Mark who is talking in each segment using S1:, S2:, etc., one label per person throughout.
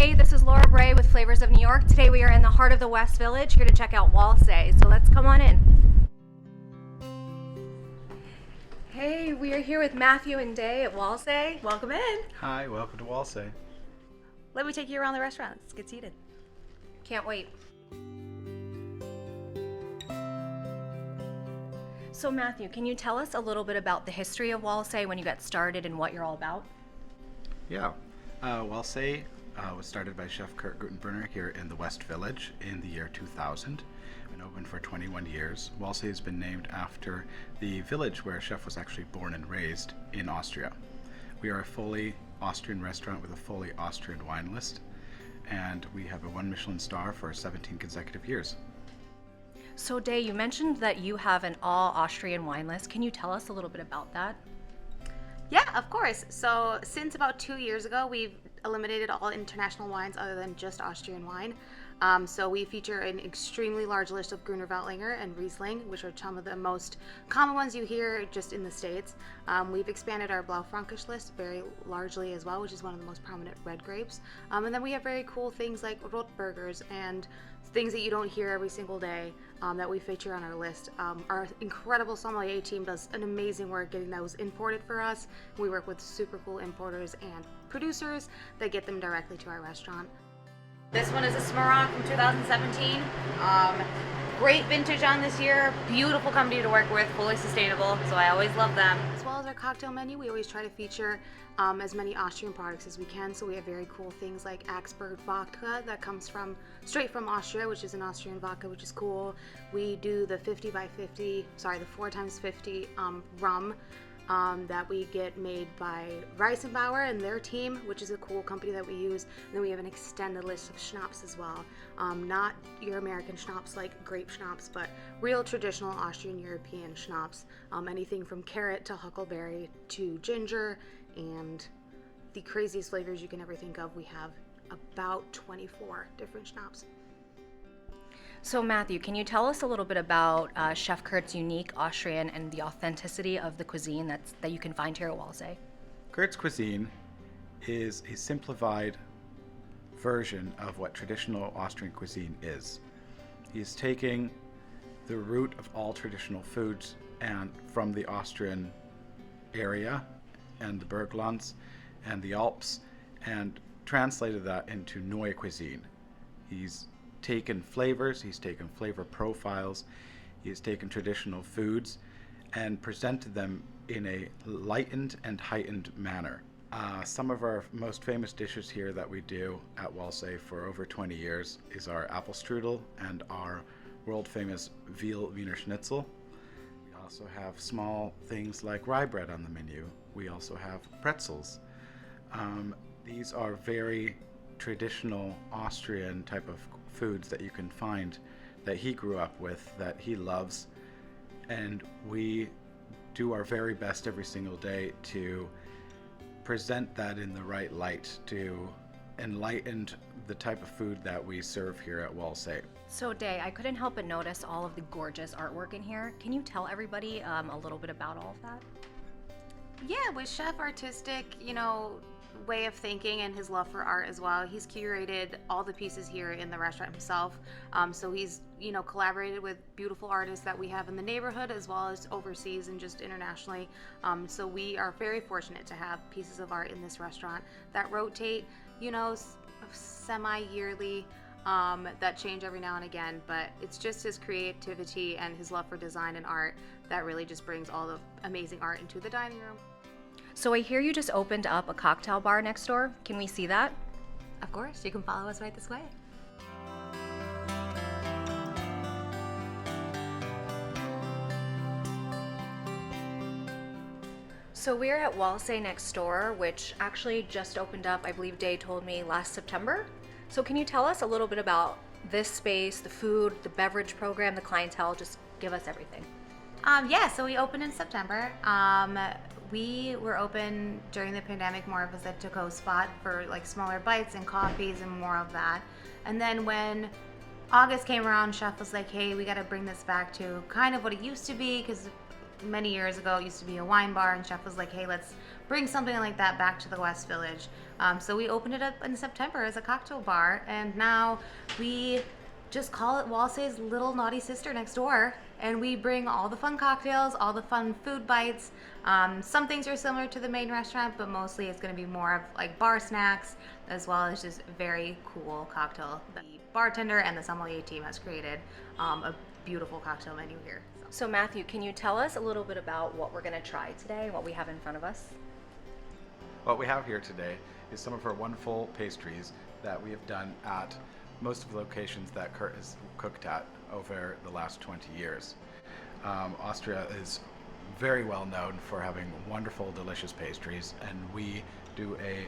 S1: Hey, this is Laura Bray with Flavors of New York. Today we are in the heart of the West Village here to check out Walsay. So let's come on in. Hey, we are here with Matthew and Day at Walsay. Welcome in.
S2: Hi, welcome to Walsay.
S3: Let me take you around the restaurant. Let's get seated.
S1: Can't wait. So Matthew, can you tell us a little bit about the history of Walsay, when you got started and what you're all about?
S2: Yeah, Walsay was started by Chef Kurt Gutenberner here in the West Village in the year 2000 and opened for 21 years. Walsay has been named after the village where Chef was actually born and raised in Austria. We are a fully Austrian restaurant with a fully Austrian wine list, and we have a 1 Michelin star for 17 consecutive years.
S1: So Day, you mentioned that you have an all Austrian wine list. Can you tell us a little bit about that?
S3: Yeah, of course. So since about 2 years ago, we've eliminated all international wines other than just Austrian wine. So we feature an extremely large list of Gruner Veltliner and Riesling, which are some of the most common ones you hear just in the States. We've expanded our Blaufränkisch list very largely as well, which is one of the most prominent red grapes. And then we have very cool things like Rotburgers and things that you don't hear every single day that we feature on our list. Our incredible sommelier team does an amazing work getting those imported for us. We work with super cool importers and producers that get them directly to our restaurant. This one is a Smirnoff from 2017. Great vintage on this year. Beautiful company to work with, fully sustainable, so I always love them. As well as our cocktail menu, we always try to feature as many Austrian products as we can. So we have very cool things like Axberg vodka that comes straight from Austria, which is an Austrian vodka, which is cool. We do the 4 times 50 rum that we get made by Reisenbauer and their team, which is a cool company that we use. And then we have an extended list of schnapps as well. Not your American schnapps like grape schnapps, but real traditional Austrian European schnapps. Anything from carrot to huckleberry to ginger and the craziest flavors you can ever think of. We have about 24 different schnapps.
S1: So Matthew, can you tell us a little bit about Chef Kurt's unique Austrian and the authenticity of the cuisine that you can find here at Walsay?
S2: Kurt's Cuisine is a simplified version of what traditional Austrian cuisine is. He's taking the root of all traditional foods and from the Austrian area and the Berglands and the Alps and translated that into Neue Cuisine. He's taken flavors, he's taken flavor profiles, he's taken traditional foods and presented them in a lightened and heightened manner. Some of our most famous dishes here that we do at Walsay for over 20 years is our apple strudel and our world famous veal Wiener Schnitzel. We also have small things like rye bread on the menu. We also have pretzels. These are very traditional Austrian type of foods that you can find that he grew up with, that he loves, and we do our very best every single day to present that in the right light to enlighten the type of food that we serve here at Walsay.
S1: So Day, I couldn't help but notice all of the gorgeous artwork in here. Can you tell everybody a little bit about all of that?
S3: Yeah, with Chef Artistic, way of thinking and his love for art as well, he's curated all the pieces here in the restaurant himself. So he's collaborated with beautiful artists that we have in the neighborhood as well as overseas and just internationally. So we are very fortunate to have pieces of art in this restaurant that rotate semi-yearly, that change every now and again, but it's just his creativity and his love for design and art that really just brings all the amazing art into the dining room.
S1: So I hear you just opened up a cocktail bar next door. Can we see that?
S3: Of course, you can follow us right this way.
S1: So we're at Walsay next door, which actually just opened up, I believe Day told me, last September. So can you tell us a little bit about this space, the food, the beverage program, the clientele? Just give us everything.
S3: So we opened in September. We were open during the pandemic more of as a to-go spot for like smaller bites and coffees and more of that. And then when August came around, Chef was like, hey, we got to bring this back to kind of what it used to be, because many years ago, it used to be a wine bar, and Chef was like, hey, let's bring something like that back to the West Village. So we opened it up in September as a cocktail bar, and now we just call it Walsey's little naughty sister next door. And we bring all the fun cocktails, all the fun food bites. Some things are similar to the main restaurant, but mostly it's going to be more of like bar snacks, as well as just very cool cocktail. The bartender and the sommelier team has created a beautiful cocktail menu here.
S1: So Matthew, can you tell us a little bit about what we're going to try today, what we have in front of us?
S2: What we have here today is some of our wonderful pastries that we have done at most of the locations that Kurt has cooked at over the last 20 years. Austria is very well known for having wonderful, delicious pastries, and we do a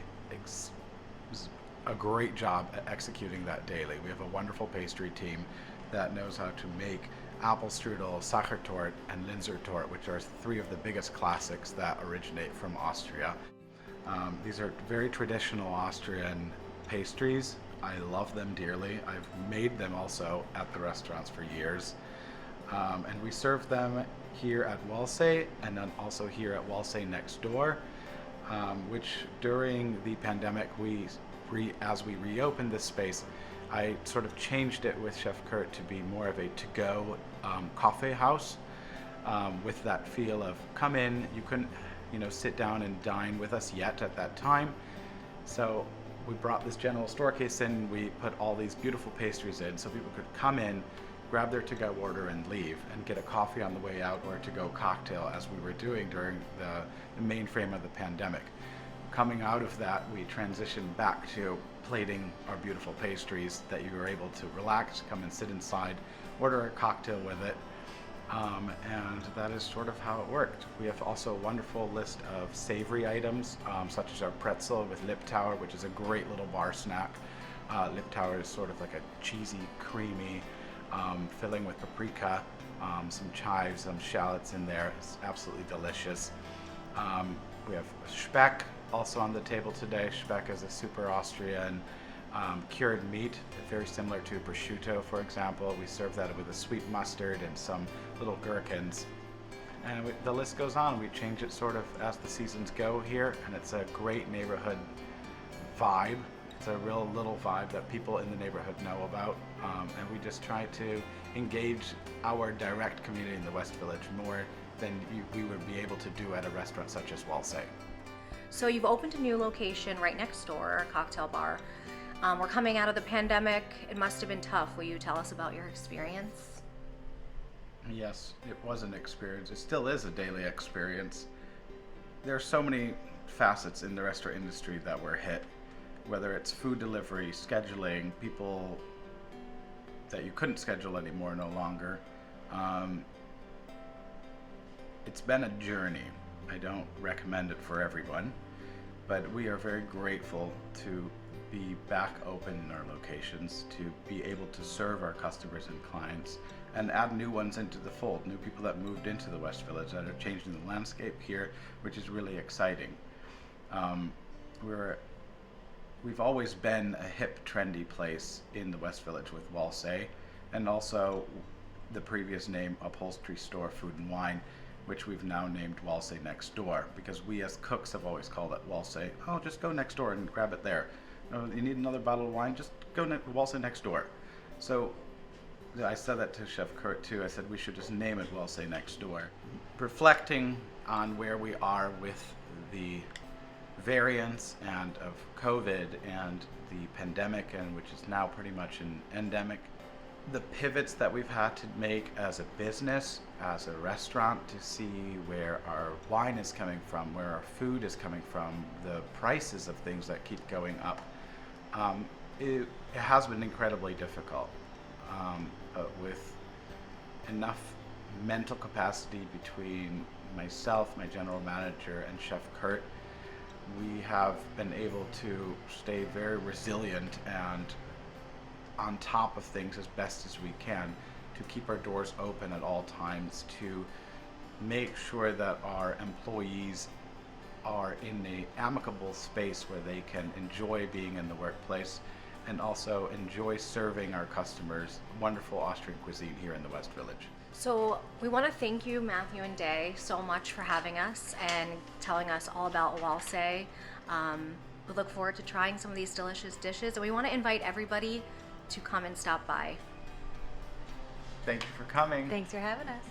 S2: great job at executing that daily. We have a wonderful pastry team that knows how to make apple strudel, Sachertorte, and Linzertorte, which are three of the biggest classics that originate from Austria. These are very traditional Austrian pastries. I love them dearly. I've made them also at the restaurants for years. And we serve them here at Walsey, and then also here at Walsey next door, which during the pandemic, as we reopened this space, I sort of changed it with Chef Kurt to be more of a to-go coffee house, with that feel of come in. You couldn't, sit down and dine with us yet at that time, so we brought this general store case in. We put all these beautiful pastries in, so people could come in, grab their to-go order, and leave, and get a coffee on the way out or a to-go cocktail, as we were doing during the mainframe of the pandemic. Coming out of that, we transitioned back to plating our beautiful pastries that you were able to relax, come and sit inside, order a cocktail with it, and that is sort of how it worked. We have also a wonderful list of savory items, such as our pretzel with Liptauer, which is a great little bar snack. Liptauer is sort of like a cheesy, creamy filling with paprika, some chives, some shallots in there. It's absolutely delicious. We have Speck also on the table today. Speck is a super Austrian cured meat, very similar to prosciutto, for example. We serve that with a sweet mustard and some little gherkins. And the list goes on. We change it sort of as the seasons go here, and it's a great neighborhood vibe. It's a real little vibe that people in the neighborhood know about, and we just try to engage our direct community in the West Village more than we would be able to do at a restaurant such as Walsey.
S1: So you've opened a new location right next door, a cocktail bar. We're coming out of the pandemic. It must have been tough. Will you tell us about your experience?
S2: Yes, it was an experience. It still is a daily experience. There are so many facets in the restaurant industry that were hit, whether it's food delivery, scheduling, people that you couldn't schedule anymore no longer. It's been a journey. I don't recommend it for everyone, but we are very grateful to be back open in our locations, to be able to serve our customers and clients and add new ones into the fold, new people that moved into the West Village that are changing the landscape here, which is really exciting. We've always been a hip, trendy place in the West Village with Walsey, and also the previous name Upholstery Store Food and Wine, which we've now named Walsey Next Door, because we as cooks have always called it Walsey. Oh, just go next door and grab it there. Oh, you need another bottle of wine? Just go Walsey Next Door. So I said that to Chef Kurt too. I said we should just name it Walsey Next Door. Reflecting on where we are with the variants and of COVID and the pandemic, and which is now pretty much an endemic, the pivots that we've had to make as a business, as a restaurant, to see where our wine is coming from, where our food is coming from, the prices of things that keep going up, it has been incredibly difficult. But with enough mental capacity between myself, my general manager, and Chef Kurt, we have been able to stay very resilient and on top of things as best as we can, to keep our doors open at all times, to make sure that our employees are in an amicable space where they can enjoy being in the workplace and also enjoy serving our customers wonderful Austrian cuisine here in the West Village.
S1: So we want to thank you, Matthew and Day, so much for having us and telling us all about Walsay. We look forward to trying some of these delicious dishes, and we want to invite everybody to come and stop by.
S2: Thank you for coming.
S1: Thanks for having us.